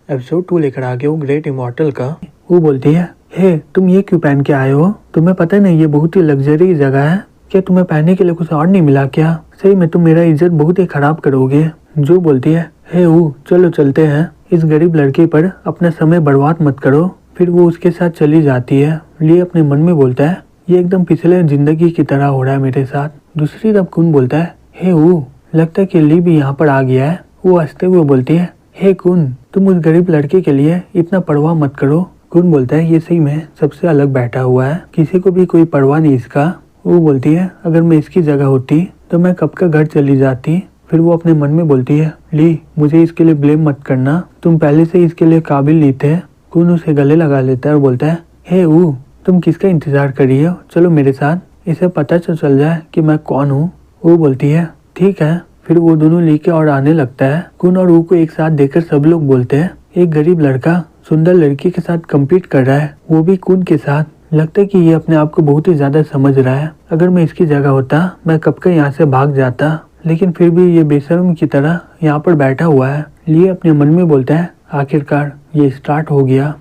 Episode 2 लेकर आ गया हूँ ग्रेट इमॉर्टल का। वो बोलती है, हे तुम ये क्यों पहन के आए हो? तुम्हें पता नहीं ये बहुत ही लग्जरी जगह है, क्या तुम्हें पहनने के लिए कुछ और नहीं मिला क्या? सही में तुम मेरा इज्जत बहुत ही खराब करोगे। जो बोलती है, हे चलो चलते हैं, इस गरीब लड़के पर अपना समय बर्बाद मत करो। फिर वो उसके साथ चली जाती है। ली अपने मन में बोलता है, ये एकदम पिछले जिंदगी की तरह हो रहा है मेरे साथ। दूसरी तरफ कुन बोलता है, हे लगता है कि ली भी यहाँ पर आ गया है। वो हंसते हुए बोलती है, हे कुन तुम उस गरीब लड़के के लिए इतना परवाह मत करो। कुन बोलता है, ये सही में सबसे अलग बैठा हुआ है, किसी को भी कोई परवाह नहीं इसका। वो बोलती है, अगर मैं इसकी जगह होती तो मैं कब का घर चली जाती। फिर वो अपने मन में बोलती है, ली मुझे इसके लिए ब्लेम मत करना, तुम पहले से इसके लिए काबिल नहीं थे। कुन उसे गले लगा लेता है और बोलता है, हे तुम किसका इंतजार कर रही हो, चलो मेरे साथ, इसे पता तो चल जाए कि मैं कौन हूँ। वो बोलती है, ठीक है। फिर वो दोनों लेके और आने लगता है। कुन और को एक साथ देखकर सब लोग बोलते हैं, एक गरीब लड़का सुंदर लड़की के साथ कम्पीट कर रहा है, वो भी कुन के साथ। लगता है कि ये अपने आप को बहुत ही ज्यादा समझ रहा है। अगर मैं इसकी जगह होता मैं कब का यहाँ से भाग जाता, लेकिन फिर भी ये बेशर्म की तरह यहाँ पर बैठा हुआ है। लिए अपने मन में बोलता है, आखिरकार ये स्टार्ट हो गया।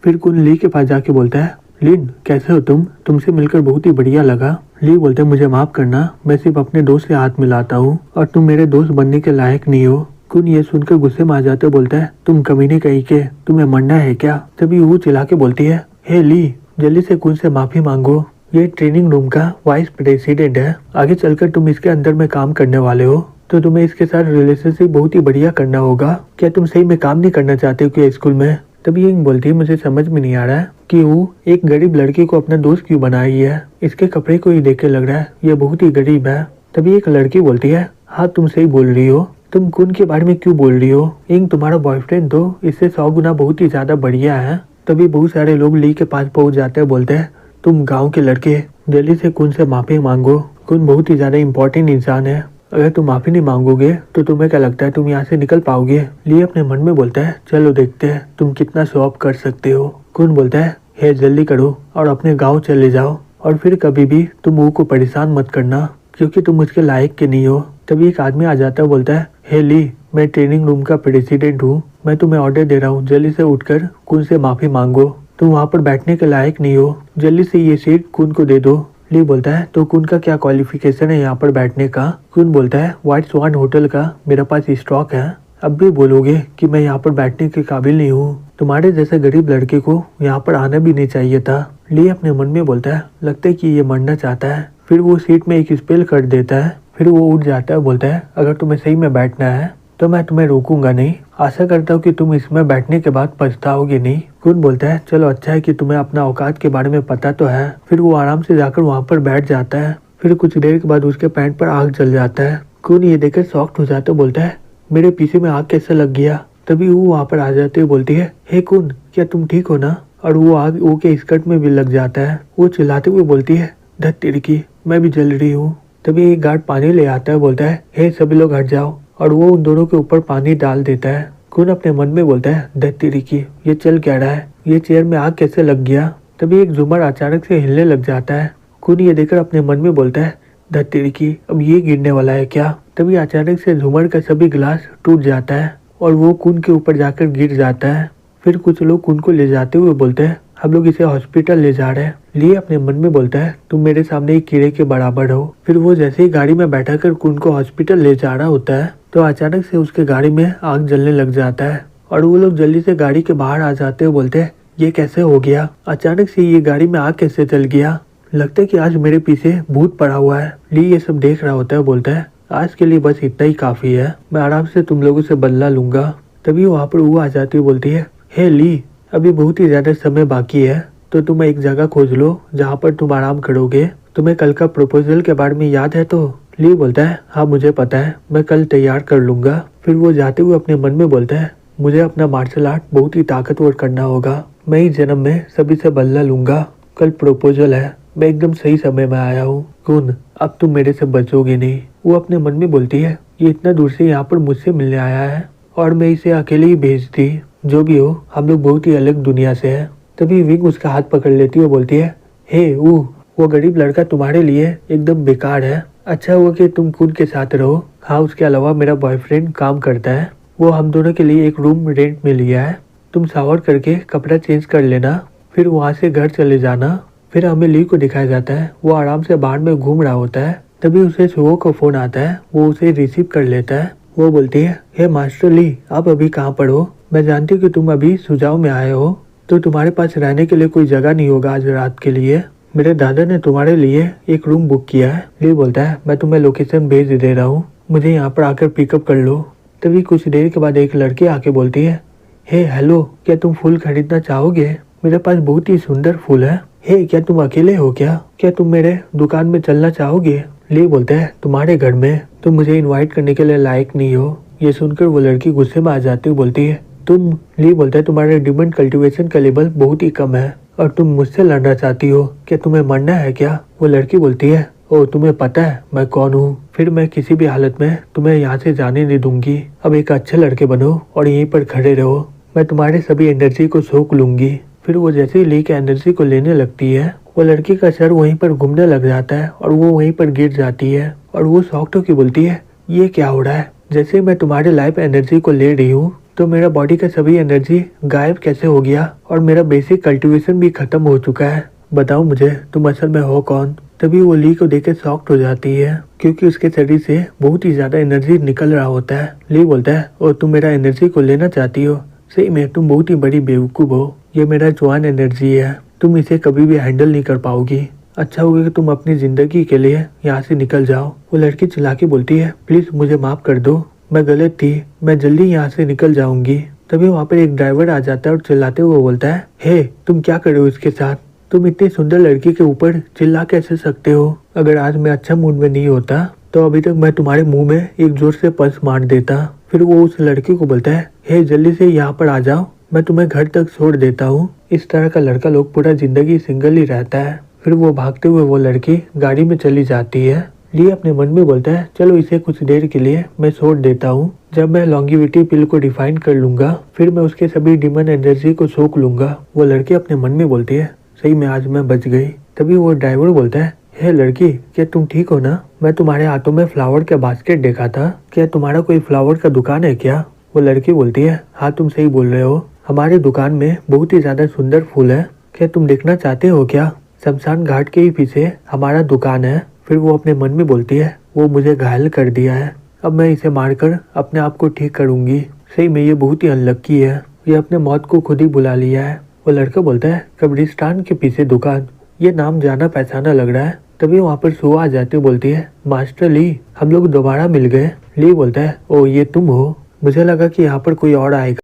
फिर कुन ली के पास जाके बोलता है, लिन कैसे हो तुम, तुमसे मिलकर बहुत ही बढ़िया लगा। ली बोलते, मुझे माफ करना, मैं सिर्फ अपने दोस्त से हाथ मिलाता हूँ और तुम मेरे दोस्त बनने के लायक नहीं हो। कुन ये सुनकर गुस्से में आ जाते बोलता है, तुम कमीने कहीं के, तुम्हें मरना है क्या? तभी वो चिल्ला के बोलती है, हे ली जल्दी से कुन से माफी मांगो, ये ट्रेनिंग रूम का वाइस प्रेसिडेंट है, आगे चलकर तुम इसके अंदर में काम करने वाले हो तो तुम्हें इसके साथ रिलेशनशिप बहुत ही बढ़िया करना होगा। क्या तुम सही में काम नहीं करना चाहते हो क्या स्कूल में? तभी ये बोलती है, मुझे समझ में नहीं आ रहा है कि वो एक गरीब लड़की को अपना दोस्त क्यों बनाई है, इसके कपड़े को ही देख के लग रहा है ये बहुत ही गरीब है। तभी एक लड़की बोलती है, हाँ तुम सही बोल रही हो, तुम कुन के बारे में क्यों बोल रही हो, इंग तुम्हारा बॉयफ्रेंड तो इससे 100 गुना बहुत ही ज्यादा बढ़िया है। तभी बहुत सारे लोग ली के पास पहुंच जाते हैं, बोलते हैं, तुम गाँव के लड़के जल्दी से कुन से माफी मांगो, कुन बहुत ही ज्यादा इम्पोर्टेंट इंसान है, अगर तुम माफी नहीं मांगोगे तो तुम्हें क्या लगता है तुम यहाँ से निकल पाओगे? लिए अपने मन में बोलता है, चलो देखते हैं तुम कितना शो ऑफ कर सकते हो। कुन बोलता है, हे जल्दी करो और अपने गांव चले जाओ और फिर कभी भी तुम वो को परेशान मत करना क्योंकि तुम उसके लायक के नहीं हो। तभी एक आदमी आ जाता है, बोलता है, हे ली मैं ट्रेनिंग रूम का प्रेसिडेंट हूँ, मैं तुम्हें ऑर्डर दे रहा हूँ, जल्दी से उठकर कुन से माफी मांगो, तुम वहाँ पर बैठने के लायक नहीं हो, जल्दी से ये सीट कुन को दे दो। ली बोलता है, तो कुन का क्या क्वालिफिकेशन है यहाँ पर बैठने का? कुन बोलता है, व्हाइट स्वान होटल का मेरे पास स्टॉक है, अब भी बोलोगे कि मैं यहाँ पर बैठने के काबिल नहीं हूँ? तुम्हारे जैसे गरीब लड़के को यहाँ पर आना भी नहीं चाहिए था। ली अपने मन में बोलता है, लगता है कि ये मरना चाहता है। फिर वो सीट में एक स्पेल कर देता है। फिर वो उठ जाता है, बोलता है, अगर तुम्हें सही में बैठना है तो मैं तुम्हें रोकूंगा नहीं, आशा करता हूँ कि तुम इसमें बैठने के बाद पछताओगे नहीं। कुन बोलता है, चलो अच्छा है कि तुम्हें अपना औकात के बारे में पता तो है। फिर वो आराम से जाकर वहाँ पर बैठ जाता है। फिर कुछ देर के बाद उसके पैंट पर आग जल जाता है। कुन ये देखकर शॉक्ड हो जाता है, बोलता है, मेरे पीछे में आग कैसे लग गया? तभी वो वहाँ पर आ जाते हुए बोलती है, हे कुन क्या तुम ठीक हो ना? और वो आग वो के स्कर्ट में भी लग जाता है। वो चिल्लाते हुए बोलती है, धत तिड़की मैं भी जल रही हूँ। तभी एक गार्ड पानी ले आता है, बोलता है, हे सभी लोग हट जाओ, और वो उन दोनों के ऊपर पानी डाल देता है। कुन अपने मन में बोलता है, धत तिड़की ये चल क्या रहा है, ये चेयर में आग कैसे लग गया? तभी एक झूमर अचानक से हिलने लग जाता है। कुन ये देखकर अपने मन में बोलता है, धत तिड़की अब ये गिरने वाला है क्या? तभी अचानक से झूमर का सभी गिलास टूट जाता है और वो कुन के ऊपर जाकर गिर जाता है। फिर कुछ लोग कुन को ले जाते हुए बोलते हैं, हम लोग इसे हॉस्पिटल ले जा रहे हैं। लिए अपने मन में बोलता है, तुम मेरे सामने एक कीड़े के बराबर हो। फिर वो जैसे ही गाड़ी में बैठाकर कुन को हॉस्पिटल ले जा रहा होता है तो अचानक से उसके गाड़ी में आग जलने लग जाता है और वो लोग जल्दी से गाड़ी के बाहर आ जाते हुए बोलते हैं, ये कैसे हो गया? अचानक से ये गाड़ी में आग कैसे जल गया? लगता है कि आज मेरे पीछे भूत पड़ा हुआ है। ली ये सब देख रहा होता है, बोलता है, आज के लिए बस इतना ही काफी है, मैं आराम से तुम लोगों से बदला लूंगा। तभी वहाँ पर वो आ जाती हुई बोलती है, हे ली अभी बहुत ही ज्यादा समय बाकी है तो तुम एक जगह खोज लो जहाँ पर तुम आराम करोगे। तुम्हें कल का प्रपोजल के बारे में याद है? तो ली बोलता है, हाँ मुझे पता है, मैं कल तैयार कर लूंगा। फिर वो जाते हुए अपने मन में बोलता है, मुझे अपना मार्शल आर्ट बहुत ही ताकतवर करना होगा, मैं इस जन्म में सभी से बदला लूंगा, कल प्रपोजल है, मैं एकदम सही समय में आया हूँ। कुन अब तुम मेरे से बचोगे नहीं। वो अपने मन में बोलती है, ये इतना दूर से यहाँ पर मुझसे मिलने आया है और मैं इसे अकेले ही भेज दी, जो भी हो हम लोग बहुत ही अलग दुनिया से हैं। तभी विंग उसका हाथ पकड़ लेती है, बोलती है, हे वो गरीब लड़का तुम्हारे लिए एकदम बेकार है, अच्छा हुआ कि तुम कुन के साथ रहो, हाँ, उसके अलावा मेरा बॉयफ्रेंड काम करता है, वो हम दोनों के लिए एक रूम रेंट में लिया है। तुम शावर करके कपड़ा चेंज कर लेना, फिर वहाँ से घर चले जाना। फिर हमें ली को दिखाया जाता है, वो आराम से बाहर में घूम रहा होता है। तभी उसे सुहो का फोन आता है, वो उसे रिसीव कर लेता है। वो बोलती है, हे मास्टर ली, आप अभी कहाँ पर हो? मैं जानती हूँ कि तुम अभी सुजाव में आए हो, तो तुम्हारे पास रहने के लिए कोई जगह नहीं होगा आज रात के लिए। मेरे दादा ने तुम्हारे लिए एक रूम बुक किया है। ली बोलता है, मैं तुम्हें लोकेशन भेज दे रहा हूँ, मुझे यहाँ पर आकर पिकअप कर लो। तभी कुछ देर के बाद एक लड़की आके बोलती है, हे हेलो, क्या तुम फूल खरीदना चाहोगे? मेरे पास बहुत ही सुंदर फूल है। हे, क्या तुम अकेले हो क्या तुम मेरे दुकान में चलना चाहोगे? ली बोलता है, तुम्हारे घर में? तुम मुझे इनवाइट करने के लिए लायक नहीं हो। ये सुनकर वो लड़की गुस्से में आ जाती हुई बोलती है, तुम? ली बोलता है, तुम्हारे डिमांड कल्टीवेशन का लेवल बहुत ही कम है और तुम मुझसे लड़ना चाहती हो, क्या तुम्हें मरना है क्या? वो लड़की बोलती है, ओ तुम्हें पता है मैं कौन हूँ? फिर मैं किसी भी हालत में तुम्हें यहाँ से जाने नहीं दूंगी। अब एक अच्छे लड़के बनो और यहीं पर खड़े रहो, मैं तुम्हारे सभी एनर्जी को सोख लूंगी। फिर वो जैसे ही ली के एनर्जी को लेने लगती है, वो लड़की का सर वहीं पर घूमने लग जाता है और वो वहीं पर गिर जाती है और वो शॉक्ड होकर बोलती है, ये क्या हो रहा है? जैसे मैं तुम्हारे लाइफ एनर्जी को ले रही हूँ तो मेरा बॉडी का सभी एनर्जी गायब कैसे हो गया और मेरा बेसिक कल्टीवेशन भी खत्म हो चुका है। बताओ मुझे, तुम असल में हो कौन? तभी वो ली को देख के शॉक्ड हो जाती है, क्योंकि उसके शरीर से बहुत ही ज्यादा एनर्जी निकल रहा होता है। ली बोलता है, और तुम मेरा एनर्जी को लेना चाहती हो? सही में तुम बहुत ही बड़ी बेवकूफ हो, ये मेरा जवान एनर्जी है, तुम इसे कभी भी हैंडल नहीं कर पाओगी। अच्छा होगा कि तुम अपनी जिंदगी के लिए यहाँ से निकल जाओ। वो लड़की चिल्ला के बोलती है, प्लीज मुझे माफ कर दो, मैं गलत थी, मैं जल्दी यहाँ से निकल जाऊंगी। तभी वहाँ पर एक ड्राइवर आ जाता है और चिल्लाते हुए बोलता है, हे तुम क्या कर रहे हो इसके साथ? तुम इतनी सुंदर लड़की के ऊपर चिल्ला कैसे सकते हो? अगर आज मैं अच्छा मूड में नहीं होता तो अभी तक मैं तुम्हारे मुंह में एक जोर से पंच मार देता। फिर वो उस लड़की को बोलता है, हे जल्दी से यहाँ पर आ जाओ, मैं तुम्हें घर तक छोड़ देता हूँ। इस तरह का लड़का लोग पूरा जिंदगी सिंगल ही रहता है। फिर वो भागते हुए वो लड़की गाड़ी में चली जाती है। ली अपने मन में बोलता है, चलो इसे कुछ देर के लिए मैं छोड़ देता हूँ, जब मैं लॉन्गिविटी पिल को डिफाइन कर लूंगा फिर मैं उसके सभी डिमन एनर्जी को सोख लूंगा। वो लड़की अपने मन में बोलती है, सही में आज मैं बच गई। तभी वो ड्राइवर बोलता है, हे लड़की, क्या तुम ठीक हो ना? मैं तुम्हारे हाथों में फ्लावर का बास्केट देखा था, क्या तुम्हारा कोई फ्लावर का दुकान है क्या? वो लड़की बोलती है, हाँ तुम सही बोल रहे हो, हमारे दुकान में बहुत ही ज्यादा सुंदर फूल है, क्या तुम देखना चाहते हो क्या? शमशान घाट के ही पीछे हमारा दुकान है। फिर वो अपने मन में बोलती है, वो मुझे घायल कर दिया है, अब मैं इसे मारकर अपने आप को ठीक करूंगी। सही में ये बहुत ही अनलक्की है, ये अपने मौत को खुद ही बुला लिया है। वो लड़का बोलता है, कब्रिस्तान के पीछे दुकान, ये नाम जाना पहचाना लग रहा है। तभी वहाँ पर सुहा आ जाती बोलती है, मास्टर ली, हम लोग दोबारा मिल गए। ली बोलता है, ओ ये तुम हो, मुझे लगा कि यहाँ पर कोई और आएगा।